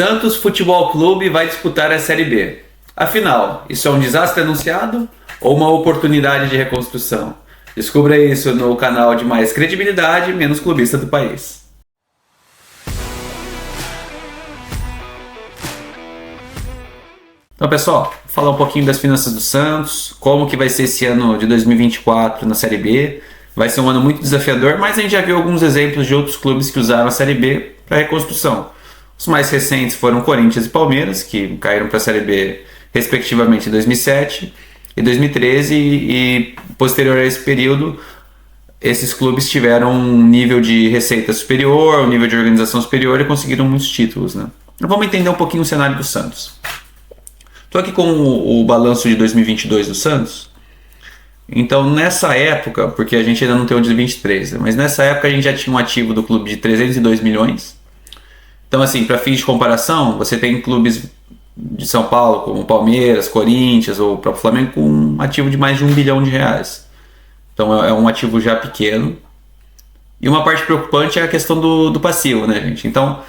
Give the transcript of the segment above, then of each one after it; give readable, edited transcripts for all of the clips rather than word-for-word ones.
Santos Futebol Clube vai disputar a Série B. Afinal, isso é um desastre anunciado ou uma oportunidade de reconstrução? Descubra isso no canal de mais credibilidade e menos clubista do país. Então, pessoal, vou falar um pouquinho das finanças do Santos, como que vai ser esse ano de 2024 na Série B. Vai ser um ano muito desafiador, mas a gente já viu alguns exemplos de outros clubes que usaram a Série B para reconstrução. Os mais recentes foram Corinthians e Palmeiras, que caíram para a Série B respectivamente em 2007 e 2013, e posterior a esse período, esses clubes tiveram um nível de receita superior, um nível de organização superior e conseguiram muitos títulos, né? Então vamos entender um pouquinho o cenário do Santos. Estou aqui com o balanço de 2022 do Santos. Então, nessa época, porque a gente ainda não tem o de 23, mas nessa época a gente já tinha um ativo do clube de 302 milhões. Então, assim, para fins de comparação, você tem clubes de São Paulo, como Palmeiras, Corinthians ou o próprio Flamengo, com um ativo de mais de R$1 bilhão. Então, é um ativo já pequeno. E uma parte preocupante é a questão do passivo, né, gente? Então,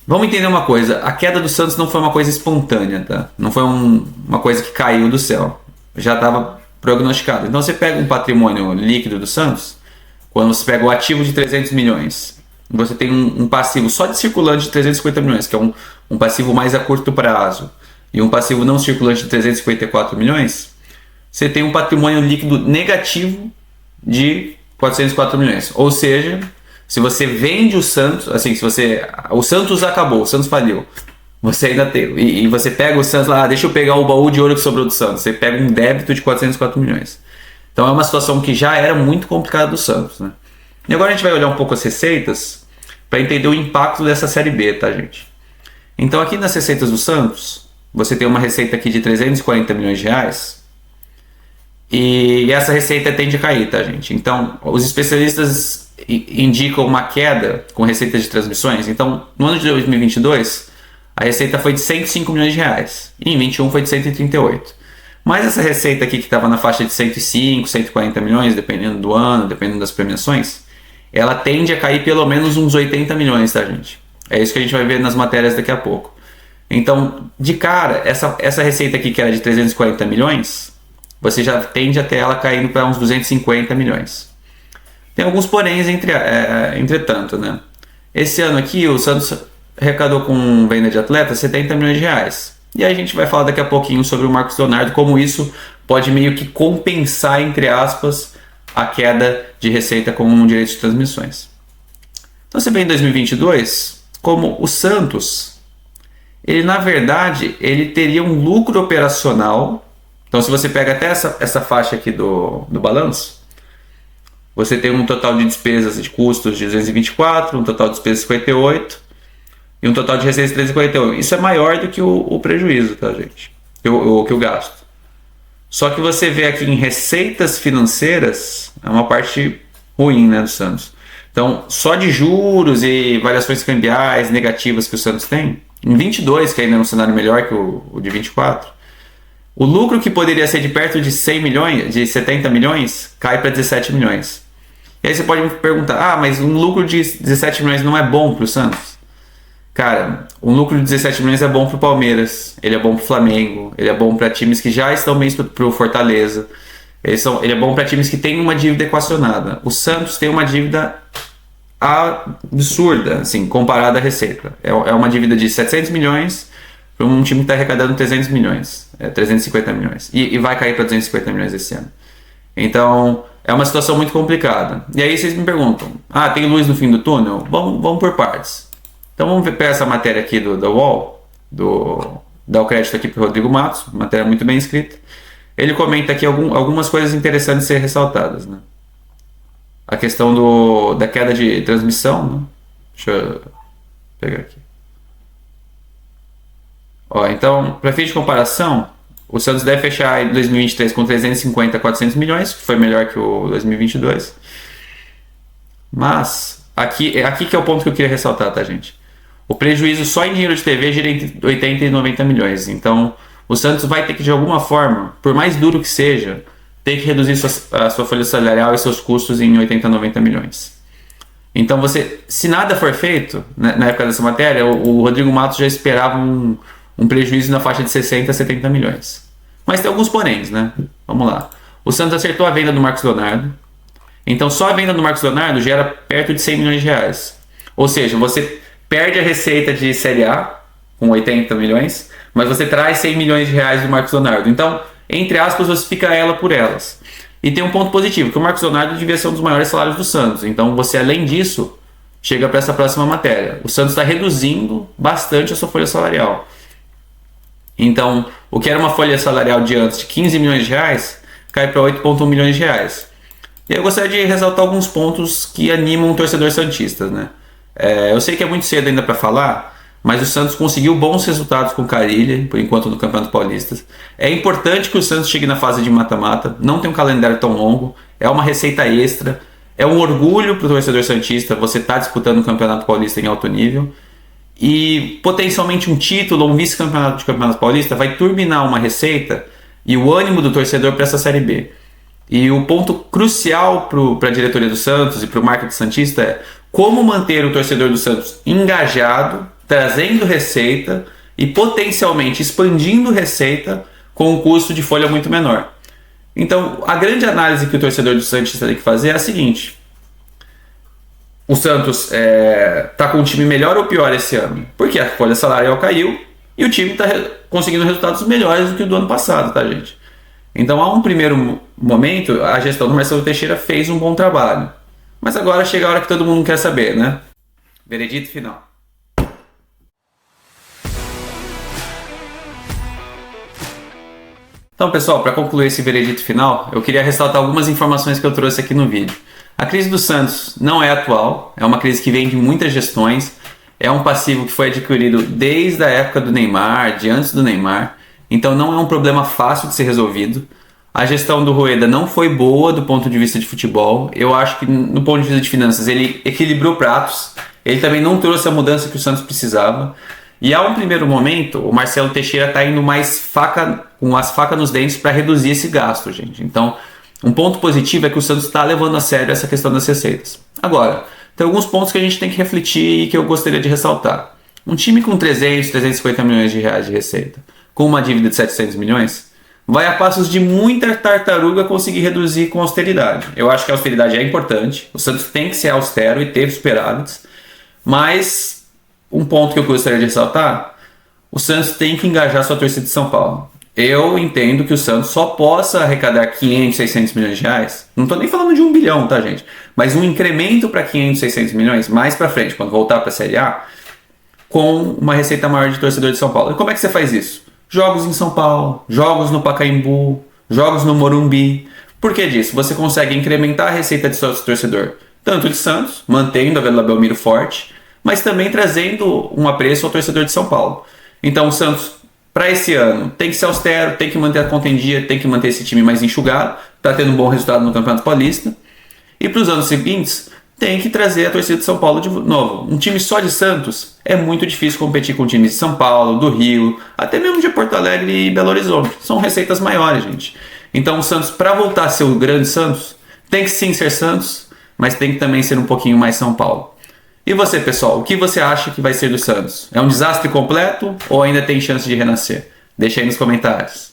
vamos entender uma coisa. A queda do Santos não foi uma coisa espontânea, tá? Não foi uma coisa que caiu do céu. Já estava prognosticado. Então, você pega um patrimônio líquido do Santos, quando você pega o ativo de 300 milhões, você tem um passivo só de circulante de 350 milhões, que é um passivo mais a curto prazo, e um passivo não circulante de 354 milhões, você tem um patrimônio líquido negativo de 404 milhões. Ou seja, se você vende o Santos, assim, o Santos acabou, o Santos faliu, você ainda tem, e você pega o Santos lá, deixa eu pegar o baú de ouro que sobrou do Santos, você pega um débito de 404 milhões. Então é uma situação que já era muito complicada do Santos, né? E agora a gente vai olhar um pouco as receitas para entender o impacto dessa Série B, tá, gente? Então aqui nas receitas do Santos, você tem uma receita aqui de 340 milhões de reais, e essa receita tende a cair, tá, gente? Então os especialistas indicam uma queda com receitas de transmissões. Então no ano de 2022, a receita foi de 105 milhões de reais, e em 2021 foi de 138. Mas essa receita aqui que estava na faixa de 105, 140 milhões, dependendo do ano, dependendo das premiações, ela tende a cair pelo menos uns 80 milhões, tá, gente? É isso que a gente vai ver nas matérias daqui a pouco. Então, de cara, essa receita aqui que era de 340 milhões, você já tende até ela caindo para uns 250 milhões. Tem alguns poréns entretanto, né? Esse ano aqui, o Santos arrecadou com venda de atletas 70 milhões de reais. E aí a gente vai falar daqui a pouquinho sobre o Marcos Leonardo, como isso pode meio que compensar, entre aspas, a queda de receita com direitos de transmissões. Então você vê em 2022, como o Santos, ele na verdade, ele teria um lucro operacional. Então se você pega até essa faixa aqui do balanço, você tem um total de despesas e de custos de 224, um total de despesas de 58 e um total de receitas de 348. Isso é maior do que o prejuízo, tá, gente? Que o gasto. Só que você vê aqui em receitas financeiras, é uma parte ruim, né, do Santos. Então, só de juros e variações cambiais negativas que o Santos tem, em 22, que ainda é um cenário melhor que o de 24, o lucro que poderia ser de perto de 100 milhões, de 70 milhões, cai para 17 milhões. E aí você pode me perguntar, mas um lucro de 17 milhões não é bom para o Santos? Cara, um lucro de 17 milhões é bom para o Palmeiras, ele é bom para o Flamengo, ele é bom para times que já estão bem para o Fortaleza, ele é bom para times que têm uma dívida equacionada. O Santos tem uma dívida absurda, assim, comparada à receita. É uma dívida de 700 milhões para um time que está arrecadando 300 milhões, 350 milhões, e vai cair para 250 milhões esse ano. Então, é uma situação muito complicada. E aí vocês me perguntam, tem luz no fim do túnel? Vamos por partes. Então vamos pegar essa matéria aqui da UOL, dar o crédito aqui para o Rodrigo Matos, matéria muito bem escrita. Ele comenta aqui algumas coisas interessantes de ser ressaltadas, né? A questão da queda de transmissão, né? Deixa eu pegar aqui. Então, para fim de comparação, o Santos deve fechar em 2023 com 350 a 400 milhões, que foi melhor que o 2022. Mas, aqui que é o ponto que eu queria ressaltar, tá, gente? O prejuízo só em dinheiro de TV gira entre 80 e 90 milhões. Então, o Santos vai ter que, de alguma forma, por mais duro que seja, ter que reduzir a sua folha salarial e seus custos em 80 a 90 milhões. Então se nada for feito, né, na época dessa matéria, o Rodrigo Matos já esperava um prejuízo na faixa de 60 a 70 milhões. Mas tem alguns poréns, né? Vamos lá. O Santos acertou a venda do Marcos Leonardo. Então só a venda do Marcos Leonardo gera perto de 100 milhões de reais. Ou seja, você perde a receita de Série A, com 80 milhões, mas você traz 100 milhões de reais do Marcos Leonardo. Então, entre aspas, você fica ela por elas. E tem um ponto positivo, que o Marcos Leonardo devia ser um dos maiores salários do Santos. Então, você, além disso, chega para essa próxima matéria. O Santos está reduzindo bastante a sua folha salarial. Então, o que era uma folha salarial de antes de 15 milhões de reais, cai para 8,1 milhões de reais. E eu gostaria de ressaltar alguns pontos que animam o torcedor santista, né? Eu sei que é muito cedo ainda para falar, mas o Santos conseguiu bons resultados com o Carille, por enquanto, no Campeonato Paulista. É importante que o Santos chegue na fase de mata-mata, não tem um calendário tão longo, é uma receita extra, é um orgulho para o torcedor santista você estar disputando o Campeonato Paulista em alto nível, e potencialmente um título ou um vice-campeonato de Campeonato Paulista vai turbinar uma receita e o ânimo do torcedor para essa Série B. E o ponto crucial para a diretoria do Santos e para o marketing santista é como manter o torcedor do Santos engajado, trazendo receita e potencialmente expandindo receita com um custo de folha muito menor. Então, a grande análise que o torcedor do Santista tem que fazer é a seguinte: o Santos está com um time melhor ou pior esse ano? Porque a folha salarial caiu e o time está conseguindo resultados melhores do que o do ano passado, tá, gente? Então, a um primeiro momento, a gestão do Marcelo Teixeira fez um bom trabalho. Mas agora chega a hora que todo mundo quer saber, né? Veredito final. Então, pessoal, para concluir esse veredito final, eu queria ressaltar algumas informações que eu trouxe aqui no vídeo. A crise do Santos não é atual, é uma crise que vem de muitas gestões, é um passivo que foi adquirido desde a época do Neymar, de antes do Neymar, então não é um problema fácil de ser resolvido. A gestão do Rueda não foi boa do ponto de vista de futebol, eu acho que no ponto de vista de finanças ele equilibrou pratos, ele também não trouxe a mudança que o Santos precisava. E a um primeiro momento, o Marcelo Teixeira está indo mais com as facas nos dentes para reduzir esse gasto, gente. Então, um ponto positivo é que o Santos está levando a sério essa questão das receitas. Agora, tem alguns pontos que a gente tem que refletir e que eu gostaria de ressaltar. Um time com 350 milhões de reais de receita, com uma dívida de 700 milhões, vai a passos de muita tartaruga conseguir reduzir com austeridade. Eu acho que a austeridade é importante, o Santos tem que ser austero e ter superávites, mas um ponto que eu gostaria de ressaltar: o Santos tem que engajar sua torcida de São Paulo. Eu entendo que o Santos só possa arrecadar 500, 600 milhões de reais. Não estou nem falando de 1 bilhão, tá, gente? Mas um incremento para 500, 600 milhões mais para frente, quando voltar para a Série A, com uma receita maior de torcedor de São Paulo. E como é que você faz isso? Jogos em São Paulo, jogos no Pacaembu, jogos no Morumbi. Por que disso? Você consegue incrementar a receita de seu torcedor, tanto de Santos, mantendo a Vila Belmiro forte, mas também trazendo um apreço ao torcedor de São Paulo. Então o Santos, para esse ano, tem que ser austero, tem que manter a conta em dia, tem que manter esse time mais enxugado, para ter um bom resultado no Campeonato Paulista. E para os anos seguintes, tem que trazer a torcida de São Paulo de novo. Um time só de Santos é muito difícil competir com times de São Paulo, do Rio, até mesmo de Porto Alegre e Belo Horizonte. São receitas maiores, gente. Então o Santos, para voltar a ser o grande Santos, tem que sim ser Santos, mas tem que também ser um pouquinho mais São Paulo. E você, pessoal, o que você acha que vai ser do Santos? É um desastre completo ou ainda tem chance de renascer? Deixa aí nos comentários.